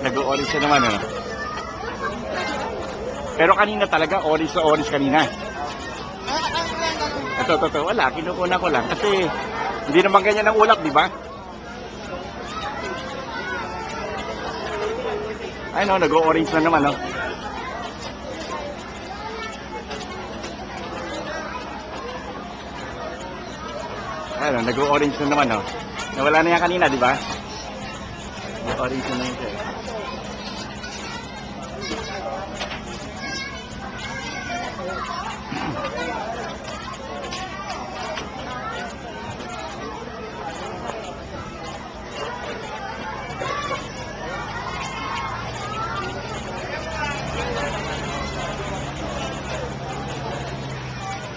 Nag-orange na naman, ano? Pero kanina talaga, orange na orange kanina. Ito, wala. Kinukunan ko lang. Kasi, hindi naman ganyan ang ulap, di ba? Ay, no, nag-orange na naman, no? Ay, no, nag-orange na naman, no? Nawala na yan kanina, di ba? Nag-orange na naman siya.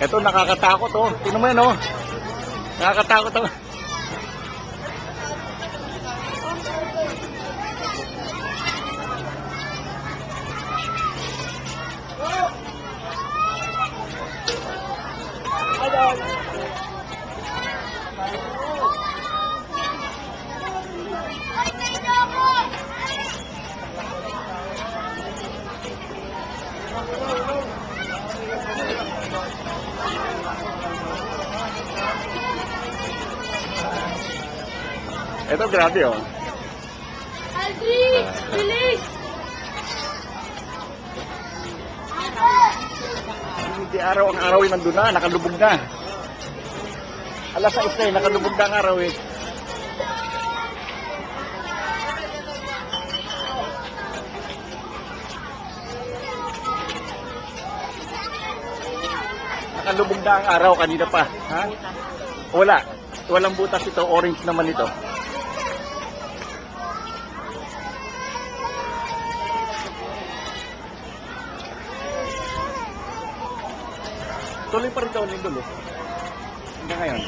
Ito, nakakatakot, oh. Tingnan mo yan, oh. Nakakatakot, oh. Ito, grabe, oh. Aldri! Bilis! Hindi araw ang araw ay nandun na, nakalubog na. Alas 6 na, nakalubog na ang araw, eh. Nakalubog na ang araw kanina pa, ha? Wala. Walang butas ito, orange naman ito. Tuloy pa rin daw ng dulo. Hanggang ngayon.